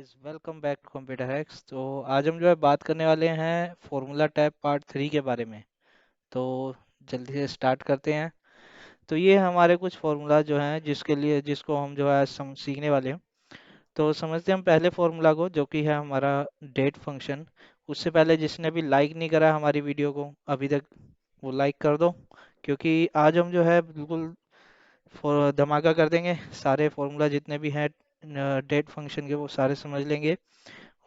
Guys, welcome back to computer hacks. तो आज हम जो है बात करने वाले हैं फॉर्मूला टैब पार्ट 3 के बारे में। तो जल्दी से स्टार्ट करते हैं। तो ये हमारे कुछ फार्मूला जो हैं जिसको हम जो है सीखने वाले हैं। तो समझते हैं हम पहले फार्मूला को, जो कि है हमारा डेट फंक्शन। उससे पहले जिसने भी लाइक नहीं करा हमारी वीडियो को अभी तक, वो लाइक कर दो, क्योंकि आज हम जो है बिल्कुल धमाका कर देंगे। सारे फार्मूला जितने भी हैं डेट फंक्शन के वो सारे समझ लेंगे।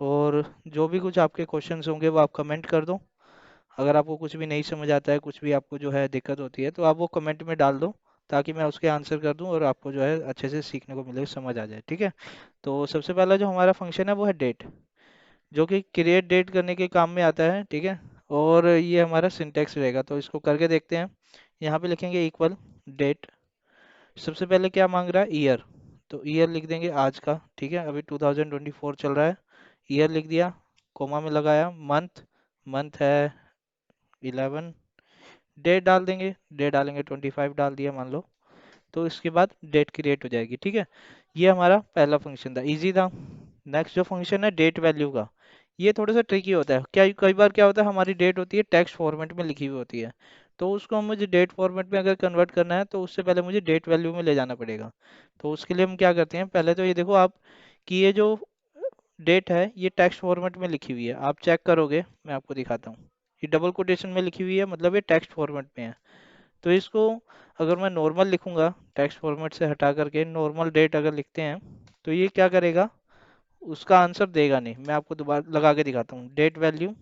और जो भी कुछ आपके क्वेश्चंस होंगे वो आप कमेंट कर दो। अगर आपको कुछ भी नहीं समझ आता है, कुछ भी आपको जो है दिक्कत होती है, तो आप वो कमेंट में डाल दो, ताकि मैं उसके आंसर कर दूं और आपको जो है अच्छे से सीखने को मिले, समझ आ जाए। ठीक है। तो सबसे पहला जो हमारा फंक्शन है वो है डेट, जो कि क्रिएट डेट करने के काम में आता है। ठीक है। और ये हमारा सिंटेक्स रहेगा, तो इसको करके देखते हैं। यहाँ पे लिखेंगे इक्वल डेट। सबसे पहले क्या मांग रहा है? ईयर। तो ईयर लिख देंगे आज का। ठीक है, अभी 2024 चल रहा है। ईयर लिख दिया, कोमा में लगाया। मंथ, मंथ है 11। डेट डाल देंगे, डेट डालेंगे 25 डाल दिया मान लो। तो इसके बाद डेट क्रिएट हो जाएगी। ठीक है। ये हमारा पहला फंक्शन था, इजी था। नेक्स्ट जो फंक्शन है डेट वैल्यू का, ये थोड़ा सा ट्रिकी होता है। क्या कई बार क्या होता है, हमारी डेट होती है टेक्स्ट फॉर्मेट में लिखी हुई होती है। तो उसको मुझे डेट फॉर्मेट में अगर कन्वर्ट करना है, तो उससे पहले मुझे डेट वैल्यू में ले जाना पड़ेगा। तो उसके लिए हम क्या करते हैं, पहले तो ये देखो आप कि ये जो डेट है ये टेक्स्ट फॉर्मेट में लिखी हुई है। आप चेक करोगे, मैं आपको दिखाता हूँ। ये डबल कोटेशन में लिखी हुई है, मतलब ये टेक्स्ट फॉर्मेट में है। तो इसको अगर मैं नॉर्मल लिखूंगा, टेक्स्ट फॉर्मेट से हटा करके नॉर्मल डेट अगर लिखते हैं, तो ये क्या करेगा, उसका आंसर देगा नहीं। मैं आपको दोबारा लगा के दिखाता हूँ। डेट वैल्यू,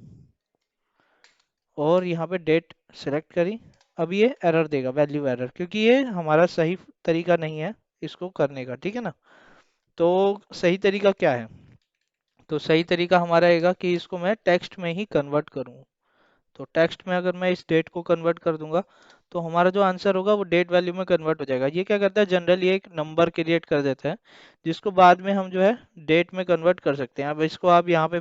और यहाँ पे डेट सेलेक्ट करी। अब ये एरर देगा, वैल्यू एरर, क्योंकि ये हमारा सही तरीका नहीं है इसको करने का। ठीक है ना। तो सही तरीका क्या है? तो सही तरीका हमारा रहेगा कि इसको मैं टेक्स्ट में ही कन्वर्ट करूँ। तो टेक्स्ट में अगर मैं इस डेट को कन्वर्ट कर दूंगा, तो हमारा जो आंसर होगा वो डेट वैल्यू में कन्वर्ट हो जाएगा। ये क्या करता है, जनरली एक नंबर क्रिएट कर देता है, जिसको बाद में हम जो है डेट में कन्वर्ट कर सकते हैं। अब इसको आप यहाँ पे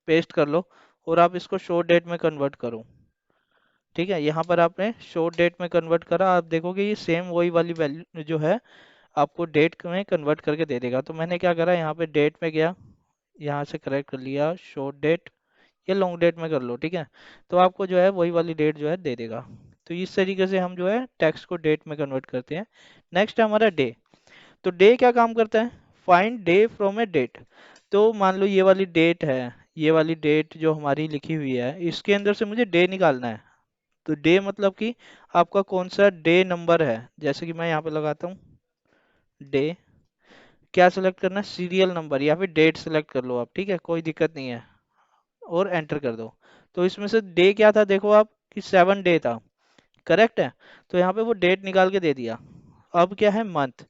पेस्ट कर लो, और आप इसको शो डेट में कन्वर्ट करो। ठीक है, यहाँ पर आपने शो डेट में कन्वर्ट करा, आप देखोगे ये सेम वही वाली वैल्यू जो है आपको डेट में कन्वर्ट करके दे देगा। तो मैंने क्या करा, यहाँ पे डेट में गया, यहाँ से करेक्ट कर लिया शो डेट, ये लॉन्ग डेट में कर लो। ठीक है। तो आपको जो है वही वाली डेट जो है दे देगा। तो इस तरीके से हम जो है टेक्स्ट को डेट में कन्वर्ट करते हैं। नेक्स्ट है हमारा डे। तो डे क्या काम करता है? Find day from a date. तो मान लो ये वाली डेट है, ये वाली डेट जो हमारी लिखी हुई है, इसके अंदर से मुझे डे निकालना है। तो डे मतलब कि आपका कौन सा डे नंबर है। जैसे कि मैं यहाँ पे लगाता हूँ डे, क्या सेलेक्ट करना है? सीरियल नंबर या फिर डेट सेलेक्ट कर लो आप। ठीक है, कोई दिक्कत नहीं है, और एंटर कर दो। तो इसमें से डे क्या था, देखो आप कि 7 डे था। करेक्ट है। तो यहाँ पे वो डेट निकाल के दे दिया। अब क्या है, मंथ।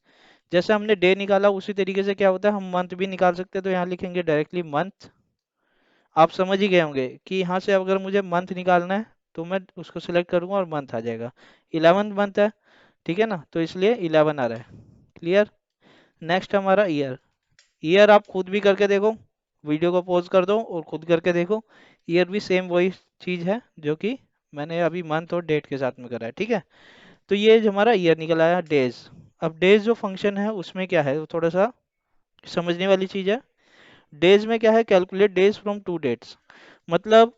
जैसे हमने डे निकाला उसी तरीके से क्या होता है, हम मंथ भी निकाल सकते हैं। तो यहाँ लिखेंगे डायरेक्टली मंथ। आप समझ ही गए होंगे कि यहाँ से अगर मुझे मंथ निकालना है, तो मैं उसको सिलेक्ट करूंगा और मंथ आ जाएगा। 11 मंथ है। ठीक है ना, तो इसलिए 11 आ रहा है। क्लियर। नेक्स्ट हमारा ईयर। ईयर आप खुद भी करके देखो, वीडियो को पॉज कर दो और खुद करके देखो। ईयर भी सेम वही चीज है जो कि मैंने अभी मंथ और डेट के साथ में करा है। ठीक है। तो ये जो हमारा ईयर निकल आया, डेज। अब डेज जो फंक्शन है उसमें क्या है, वो थोड़ा सा समझने वाली चीज है। डेज में क्या है, calculate days from two dates. मतलब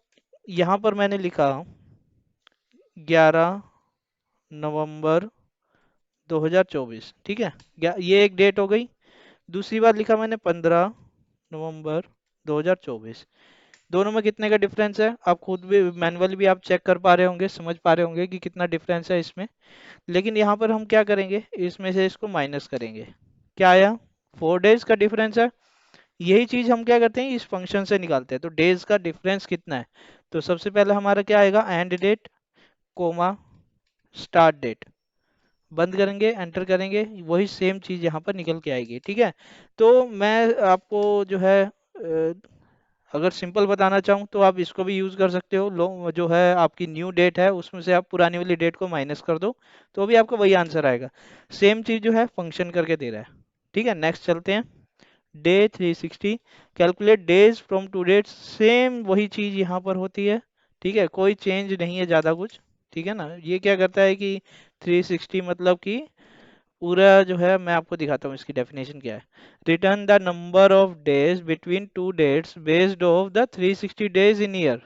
यहाँ पर मैंने लिखा 11 नवंबर 2024। ठीक है, ये एक डेट हो गई। दूसरी बार लिखा मैंने 15 नवंबर 2024। दोनों में कितने का डिफरेंस है, आप खुद भी मैनुअली भी आप चेक कर पा रहे होंगे, समझ पा रहे होंगे कि कितना डिफरेंस है इसमें। लेकिन यहाँ पर हम क्या करेंगे, इसमें से इसको माइनस करेंगे। क्या आया? 4 डेज का डिफरेंस है। यही चीज हम क्या करते हैं, इस फंक्शन से निकालते हैं। तो डेज का डिफरेंस कितना है, तो सबसे पहले हमारा क्या आएगा, end date comma start date. बंद करेंगे, एंटर करेंगे, वही सेम चीज यहाँ पर निकल के आएगी। ठीक है। तो मैं आपको जो है अगर सिंपल बताना चाहूँ, तो आप इसको भी यूज कर सकते हो। लो, जो है आपकी न्यू डेट है उसमें से आप पुरानी वाली डेट को माइनस कर दो, तो भी आपको वही आंसर आएगा। सेम चीज जो है फंक्शन करके दे रहा है। ठीक है, नेक्स्ट चलते हैं। Day 360, calculate days from two dates. Same वही चीज यहाँ पर होती है। ठीक है, कोई चेंज नहीं है ज्यादा कुछ। ठीक है ना। ये क्या करता है कि 360 मतलब कि पूरा जो है मैं आपको दिखाता हूँ इसकी डेफिनेशन क्या है। Return the number of days between two dates based of the 360 days in year.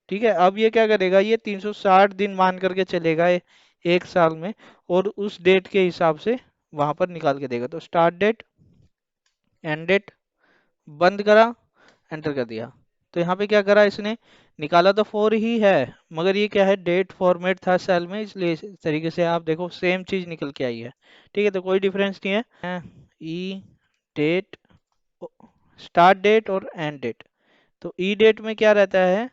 ठीक है, अब ये क्या करेगा, ये 360 दिन मान करके चलेगा एक साल में, और उस डेट के हिसाब से वहां पर निकाल के देगा। तो स्टार्ट डेट, एंड डेट, बंद करा, एंटर कर दिया। तो यहाँ पे क्या करा इसने, निकाला तो फोर ही है, मगर ये क्या है, डेट फॉर्मेट था सेल में, इसलिए इस तरीके से आप देखो सेम चीज निकल के आई है। ठीक है, तो कोई डिफरेंस नहीं है। ई डेट, स्टार्ट डेट और एंड डेट। तो ई डेट में क्या रहता है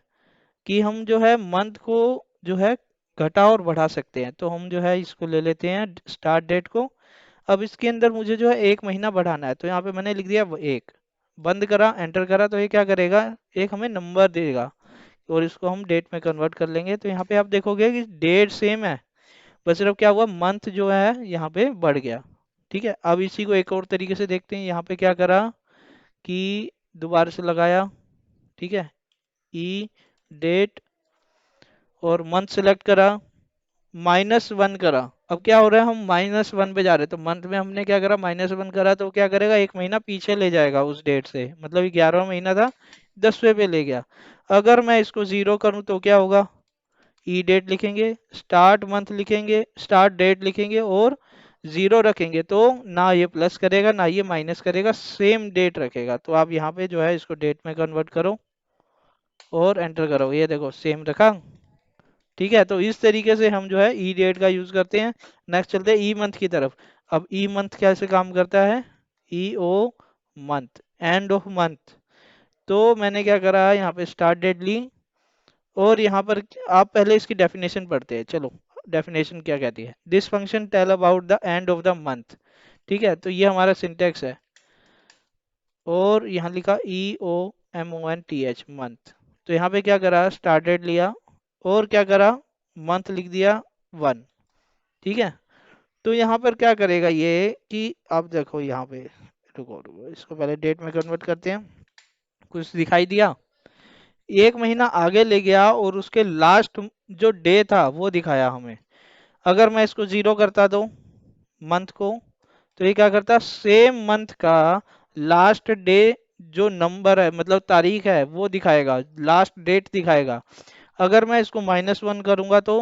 कि हम जो है मंथ को जो है घटा और बढ़ा सकते हैं। तो हम जो है इसको ले लेते हैं स्टार्ट डेट को। अब इसके अंदर मुझे जो है एक महीना बढ़ाना है, तो यहाँ पे मैंने लिख दिया एक, बंद करा, एंटर करा, तो ये क्या करेगा, एक हमें नंबर देगा, और इसको हम डेट में कन्वर्ट कर लेंगे। तो यहाँ पे आप देखोगे कि डेट सेम है, बस सिर्फ क्या हुआ, मंथ जो है यहाँ पे बढ़ गया। ठीक है, अब इसी को एक और तरीके से देखते हैं। यहाँ पे क्या करा कि दोबारा से लगाया, ठीक है, ई डेट और मंथ सेलेक्ट करा, -1 करा। अब क्या हो रहा है, हम -1 पे जा रहे हैं, तो मंथ में हमने क्या करा, -1 करा, तो क्या करेगा, एक महीना पीछे ले जाएगा उस डेट से, मतलब 11वां महीना था, 10वें पे ले गया। अगर मैं इसको 0 करूं तो क्या होगा, ई डेट लिखेंगे, स्टार्ट मंथ लिखेंगे, स्टार्ट डेट लिखेंगे, और 0 रखेंगे, तो ना ये प्लस करेगा ना ये माइनस करेगा, सेम डेट रखेगा। तो आप यहाँ पे जो है इसको डेट में कन्वर्ट करो और एंटर करो, ये देखो सेम रखा। ठीक है, तो इस तरीके से हम जो है ई डेट का यूज करते हैं। नेक्स्ट चलते हैं ई मंथ की तरफ। अब ई मंथ कैसे काम करता है, ई ओ मंथ, एंड ऑफ मंथ। तो मैंने क्या करा, यहाँ पे स्टार्ट डेट ली, और यहाँ पर आप पहले इसकी डेफिनेशन पढ़ते हैं, चलो डेफिनेशन क्या कहती है। This function tell about the end of the month. ठीक है, तो ये हमारा सिंटेक्स है, और यहाँ लिखा E O M O N T H, month. तो यहाँ पे क्या करा, स्टार्ट डेट लिया, और क्या करा, मंथ लिख दिया 1। ठीक है, तो यहाँ पर क्या करेगा ये कि अब देखो यहाँ पे, रुको रुको, इसको पहले डेट में कन्वर्ट करते हैं। कुछ दिखाई दिया, एक महीना आगे ले गया, और उसके लास्ट जो डे था वो दिखाया हमें। अगर मैं इसको 0 करता दो मंथ को, तो ये क्या करता, सेम मंथ का लास्ट डे जो नंबर है, मतलब तारीख है, वो दिखाएगा, लास्ट डेट दिखाएगा। अगर मैं इसको -1 करूंगा तो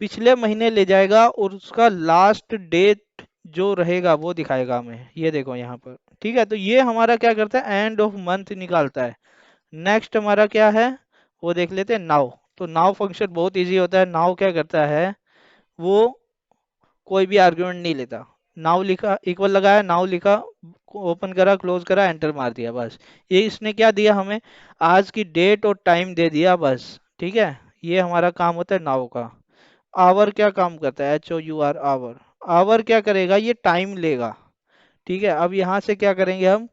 पिछले महीने ले जाएगा, और उसका लास्ट डेट जो रहेगा वो दिखाएगा हमें, ये देखो यहाँ पर। ठीक है, तो ये हमारा क्या करता है, एंड ऑफ मंथ निकालता है। नेक्स्ट हमारा क्या है, वो देख लेते हैं, नाउ। तो नाउ फंक्शन बहुत इजी होता है। नाउ क्या करता है, वो कोई भी आर्गुमेंट नहीं लेता। नाउ लिखा, इक्वल लगाया, नाउ लिखा, ओपन करा, क्लोज करा, एंटर मार दिया, बस। ये इसने क्या दिया हमें, आज की डेट और टाइम दे दिया, बस। ठीक है, ये हमारा काम होता है नाउ का। आवर क्या काम करता है, HOUR, आवर। आवर क्या करेगा, ये टाइम लेगा। ठीक है, अब यहाँ से क्या करेंगे, हम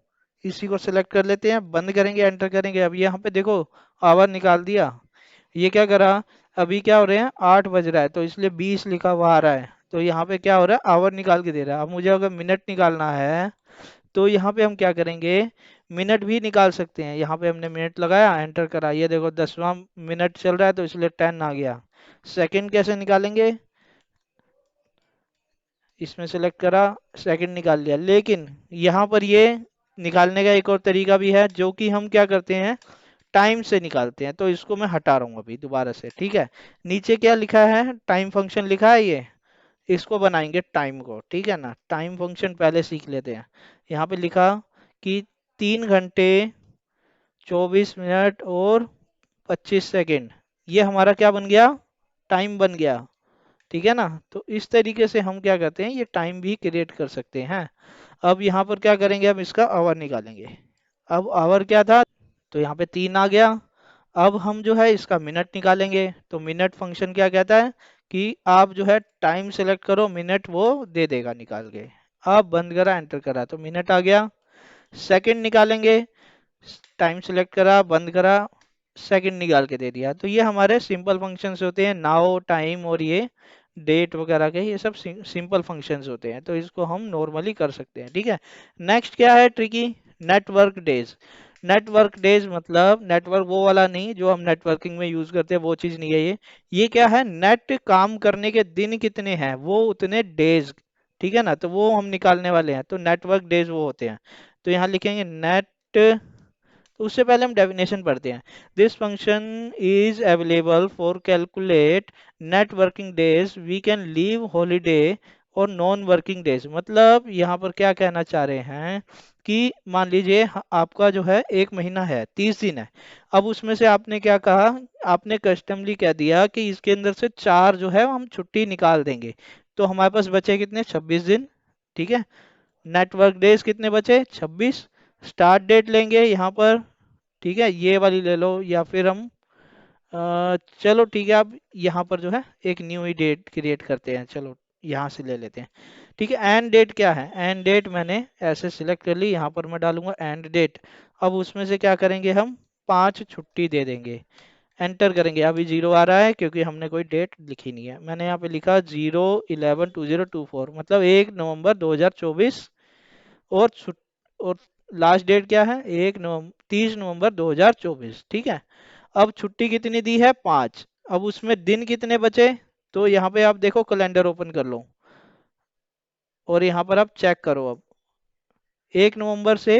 इसी को सिलेक्ट कर लेते हैं, बंद करेंगे, एंटर करेंगे। अब यहाँ पे देखो आवर निकाल दिया। ये क्या करा, अभी क्या हो रहे हैं, 8 बज रहा है, तो इसलिए 20 लिखा हुआ आ रहा है। तो यहाँ पे क्या हो रहा है, आवर निकाल के दे रहा है। अब मुझे अगर मिनट निकालना है, तो यहाँ पे हम क्या करेंगे, मिनट भी निकाल सकते हैं। यहाँ पे हमने मिनट लगाया, एंटर करा, ये देखो 10वां मिनट चल रहा है, तो इसलिए 10 आ गया। सेकंड कैसे निकालेंगे, इसमें सेलेक्ट करा, सेकंड निकाल लिया। लेकिन यहाँ पर ये निकालने का एक और तरीका भी है, जो कि हम क्या करते हैं, टाइम से निकालते हैं। तो इसको मैं हटा रहा हूँ अभी दोबारा से। ठीक है, नीचे क्या लिखा है, टाइम फंक्शन लिखा है, ये इसको बनाएंगे टाइम को। ठीक है ना, टाइम फंक्शन पहले सीख लेते हैं। यहाँ पे लिखा कि 3 घंटे 24 मिनट और 25 सेकेंड, ये हमारा क्या बन गया, टाइम बन गया। ठीक है ना, तो इस तरीके से हम क्या करते हैं, ये टाइम भी क्रिएट कर सकते हैं। अब यहाँ पर क्या करेंगे, हम इसका आवर निकालेंगे। अब आवर क्या था, तो यहाँ पे 3 आ गया। अब हम जो है इसका मिनट निकालेंगे। तो मिनट फंक्शन क्या कहता है कि आप जो है टाइम सेलेक्ट करो, मिनट वो दे देगा निकाल के। अब बंद करा, एंटर करा, तो मिनट आ गया। सेकंड निकालेंगे, टाइम सेलेक्ट करा, बंद करा, सेकंड निकाल के दे दिया। तो ये हमारे सिंपल फंक्शंस होते हैं, नाउ, टाइम, और ये डेट वगैरह के, ये सब सिंपल फंक्शंस होते हैं। तो इसको हम नॉर्मली कर सकते हैं। ठीक है, नेक्स्ट क्या है tricky, network days. Network days मतलब नेटवर्क वो वाला नहीं जो हम नेटवर्किंग में यूज करते हैं, वो चीज नहीं है ये। ये क्या है, नेट काम करने के दिन कितने हैं, वो उतने डेज। ठीक है ना, तो वो हम निकालने वाले हैं, तो नेटवर्क डेज वो होते हैं। तो यहाँ लिखेंगे नेट, तो उससे पहले हम डेफिनेशन पढ़ते हैं। This function is available for calculate net working days, we can leave holiday और नॉन वर्किंग डेज। मतलब यहाँ पर क्या कहना चाह रहे हैं कि मान लीजिए आपका जो है एक महीना है, 30 दिन है। अब उसमें से आपने क्या कहा, आपने कस्टमली कह दिया कि इसके अंदर से 4 जो है हम छुट्टी निकाल देंगे। तो हमारे पास बचे कितने, 26 दिन। ठीक है, नेटवर्क डेज कितने बचे, 26। स्टार्ट डेट लेंगे यहाँ पर, ठीक है, ये वाली ले लो, या फिर हम चलो ठीक है, अब यहाँ पर जो है एक न्यू ही डेट क्रिएट करते हैं, चलो यहाँ से ले लेते हैं। ठीक है, एंड डेट क्या है, एंड डेट मैंने ऐसे सिलेक्ट कर ली, यहाँ पर मैं डालूंगा एंड डेट। अब उसमें से क्या करेंगे, हम 5 छुट्टी दे देंगे, एंटर करेंगे। अभी 0 आ रहा है क्योंकि हमने कोई डेट लिखी नहीं है। मैंने यहाँ पे लिखा 0/11/2024, मतलब 1 नवंबर 2024। और और लास्ट डेट क्या है, 30 नवंबर 2024। ठीक है, अब छुट्टी कितनी दी है, 5। अब उसमें दिन कितने बचे, तो यहाँ पे आप देखो, कैलेंडर ओपन कर लो और यहाँ पर आप चेक करो। अब 1 नवंबर से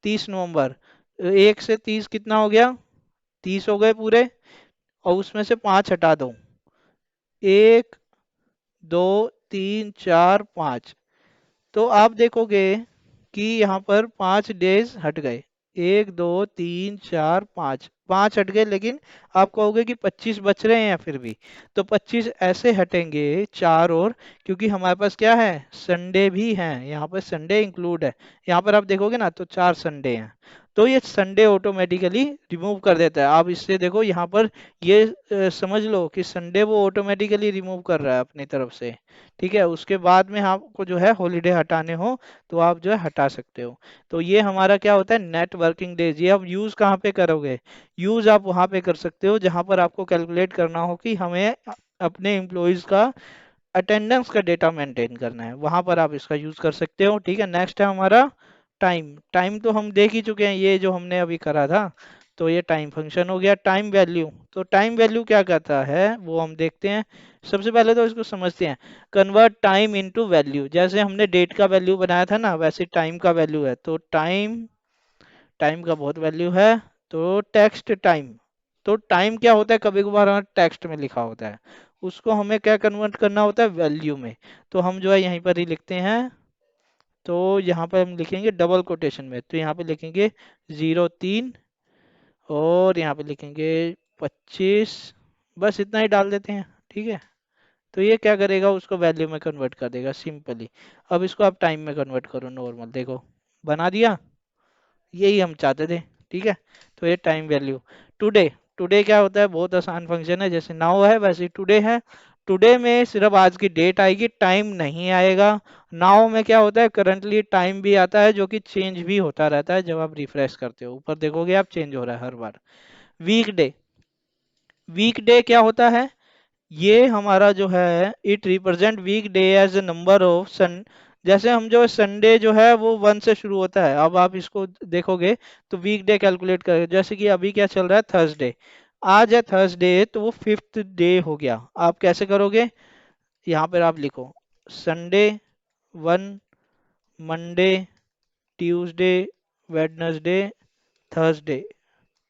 30 नवंबर, 1 से 30 कितना हो गया, 30 हो गए पूरे। और उसमें से 5 हटा दो, 1 2 3 4 5। तो आप देखोगे कि यहाँ पर 5 डेज हट गए, 1 2 3 4 5, 5 हट गए, लेकिन आप कहोगे कि 25 बच रहे हैं फिर भी। तो 25 ऐसे हटेंगे, 4 और, क्योंकि हमारे पास क्या है, संडे भी है, यहाँ पर संडे इंक्लूड है। यहाँ पर आप देखोगे ना, तो 4 संडे हैं, तो ये संडे ऑटोमेटिकली रिमूव कर देता है। आप इससे देखो यहाँ पर, ये समझ लो कि संडे वो ऑटोमेटिकली रिमूव कर रहा है अपनी तरफ से। ठीक है, उसके बाद में आपको जो है हॉलीडे हटाने हो तो आप जो है हटा सकते हो। तो ये हमारा क्या होता है, नेट वर्किंग डेज। ये आप यूज कहाँ पे करोगे, यूज आप वहां पे कर सकते हो जहां पर आपको कैलकुलेट करना हो कि हमें अपने एम्प्लॉयज का अटेंडेंस का डेटा मेंटेन करना है, वहां पर आप इसका यूज कर सकते हो। ठीक है, नेक्स्ट है हमारा टाइम। टाइम तो हम देख ही चुके हैं, ये जो हमने अभी करा था। तो ये टाइम फंक्शन हो गया। टाइम वैल्यू, तो टाइम वैल्यू क्या कहता है वो हम देखते हैं। सबसे पहले तो इसको समझते हैं, कन्वर्ट टाइम इनटू वैल्यू। जैसे हमने डेट का वैल्यू बनाया था ना, वैसे टाइम का वैल्यू है। तो टाइम, टाइम का बहुत वैल्यू है। तो टेक्स्ट टाइम, तो टाइम क्या होता है, कभी कभार हमारा टेक्स्ट में लिखा होता है, उसको हमें क्या कन्वर्ट करना होता है, वैल्यू में। तो हम जो है यहीं पर ही लिखते हैं। तो यहाँ पर हम लिखेंगे डबल कोटेशन में, तो यहाँ पे लिखेंगे 03, और यहाँ पे लिखेंगे 25। बस इतना ही डाल देते हैं। ठीक है, तो ये क्या करेगा, उसको वैल्यू में कन्वर्ट कर देगा सिंपली। अब इसको आप टाइम में कन्वर्ट करो, नॉर्मल देखो, बना दिया, यही हम चाहते थे। ठीक है, तो ये टाइम वैल्यू। टुडे, टुडे क्या होता है, बहुत आसान फंक्शन है, जैसे नाउ है वैसे टुडे है। टुडे में सिर्फ आज की डेट आएगी, टाइम नहीं आएगा। नाउ में क्या होता है, करंटली टाइम भी आता है, जो कि चेंज भी होता रहता है। जब आप रिफ्रेश करते हो ऊपर देखोगे आप, चेंज हो रहा है हर बार। वीकडे, वीकडे क्या होता है, ये हमारा जो है, it represent week day as a number of sun. जैसे हम जो संडे जो है वो 1 से शुरू होता है, अब आप इसको देखोगे तो वीक डे कैलकुलेट करें। जैसे कि अभी क्या चल रहा है, थर्सडे, आज है थर्सडे, तो वो 5th डे हो गया। आप कैसे करोगे, यहाँ पर आप लिखो Sunday 1, Monday, Tuesday, Wednesday, Thursday.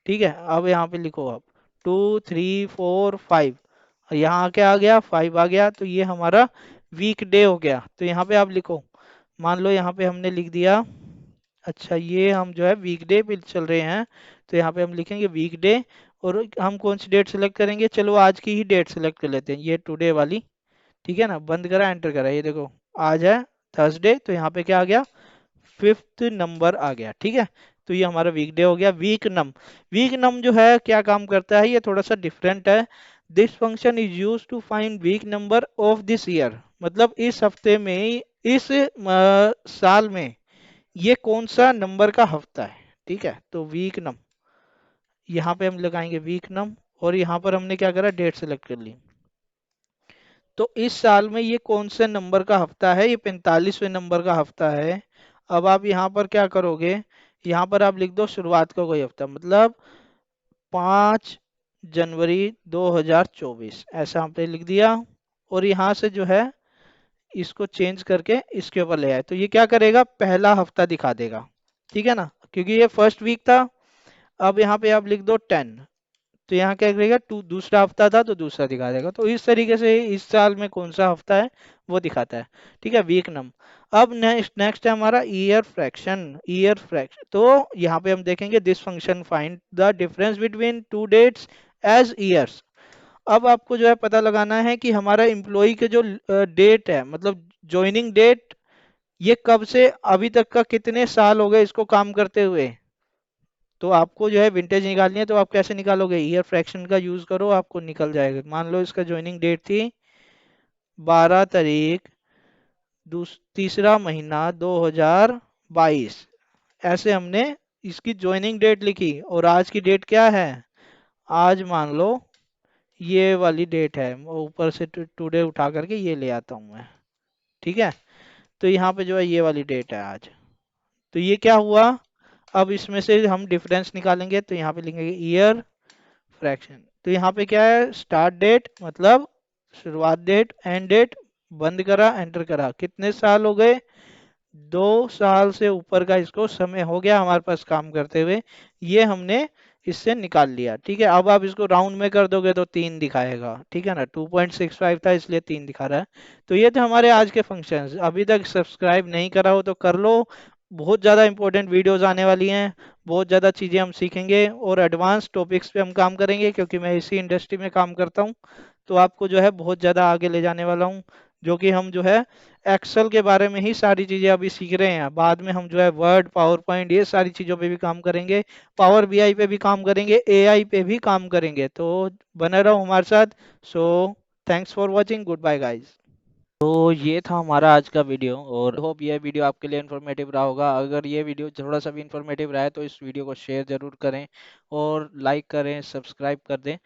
ठीक है, अब यहाँ पे लिखो आप 2 3 4 5, यहाँ क्या आ गया, 5 आ गया, तो ये हमारा वीक डे हो गया। तो यहाँ पे आप लिखो, मान लो यहाँ पे हमने लिख दिया, अच्छा ये हम जो है वीक डे पे चल रहे हैं, तो यहाँ पे हम लिखेंगे वीक डे। और हम कौन सी डेट सेलेक्ट करेंगे, चलो आज की ही डेट सेलेक्ट कर लेते हैं, ये टुडे वाली। ठीक है ना, बंद करा, एंटर करा, ये देखो आज है थर्सडे, तो यहाँ पे क्या आ गया, 5th नंबर आ गया। ठीक है, तो ये हमारा वीकडे हो गया। वीक नम, वीक नम जो है क्या काम करता है, ये थोड़ा सा डिफरेंट है। This function is use to find week number of this year, मतलब इस हफ्ते में, इस साल में ये कौन सा नंबर का हफ्ता है। ठीक है, तो वीक नम, यहाँ पे हम लगाएंगे वीक नम, और यहाँ पर हमने क्या करा, डेट सेलेक्ट कर ली। तो इस साल में ये कौन से नंबर का हफ्ता है, ये 45वें नंबर का हफ्ता है। अब आप यहाँ पर क्या करोगे, यहाँ पर आप लिख दो शुरुआत का कोई हफ्ता, मतलब 5 जनवरी 2024, ऐसा आपने लिख दिया। और यहाँ से जो है इसको चेंज करके इसके ऊपर ले आए तो ये क्या करेगा, पहला हफ्ता दिखा देगा, ठीक है ना, क्योंकि ये फर्स्ट वीक था। अब यहाँ पे आप लिख दो 10, तो यहाँ क्या करेगा, टू दूसरा हफ्ता था तो दूसरा दिखा देगा। तो इस तरीके से इस साल में कौन सा हफ्ता है वो दिखाता है, ठीक है, वीक नम। अब नेक्स्ट नेक्स्ट है हमारा ईयर फ्रैक्शन। ईयर फ्रैक्शन, तो यहाँ पे हम देखेंगे this function find the difference between two dates as years. अब आपको जो है पता लगाना है कि हमारा एम्प्लॉय के जो डेट है, मतलब ज्वाइनिंग डेट, ये कब से अभी तक का कितने साल हो गए इसको काम करते हुए। तो आपको जो है विंटेज निकालनी है, तो आप कैसे निकालोगे, ईयर फ्रैक्शन का यूज करो, आपको निकल जाएगा। मान लो इसका ज्वाइनिंग डेट थी 12 तारीख तीसरा महीना 2022, ऐसे हमने इसकी ज्वाइनिंग डेट लिखी। और आज की डेट क्या है, आज मान लो ये वाली डेट है, वो ऊपर से टुडे उठा करके ये ले आता हूँ मैं, ठीक है। तो यहाँ पे जो है ये वाली डेट है आज। तो ये क्या हुआ, अब इसमें से हम डिफरेंस निकालेंगे, तो यहाँ पे लिखेंगे ईयर फ्रैक्शन। तो यहाँ पे क्या है, स्टार्ट डेट मतलब शुरुआत डेट, एंड डेट बंद करा एंटर करा, कितने साल हो गए, 2 साल से ऊपर का इसको समय हो गया हमारे पास काम करते हुए, ये हमने इससे निकाल लिया, ठीक है। अब आप इसको राउंड में कर दोगे तो 3 दिखाएगा, ठीक है ना, 2.65 था इसलिए 3 दिखा रहा है। तो ये थे हमारे आज के फंक्शंस। अभी तक सब्सक्राइब नहीं करा हो तो कर लो, बहुत ज़्यादा इंपॉर्टेंट वीडियोस आने वाली हैं, बहुत ज़्यादा चीज़ें हम सीखेंगे और एडवांस टॉपिक्स पे हम काम करेंगे, क्योंकि मैं इसी इंडस्ट्री में काम करता हूँ। तो आपको जो है बहुत ज़्यादा आगे ले जाने वाला हूँ, जो कि हम जो है एक्सेल के बारे में ही सारी चीज़ें अभी सीख रहे हैं। बाद में हम जो है वर्ड, पावर पॉइंट, ये सारी चीज़ों पे भी काम करेंगे, पावर बीआई पे भी काम करेंगे, एआई पे भी काम करेंगे। तो बने रहो हमारे साथ। So thanks for watching, good bye guys. तो ये था हमारा आज का वीडियो, और होप ये वीडियो आपके लिए इन्फॉर्मेटिव रहा होगा। अगर ये वीडियो थोड़ा सा भी इन्फॉर्मेटिव रहा है तो इस वीडियो को शेयर जरूर करें और लाइक करें, सब्सक्राइब कर दें।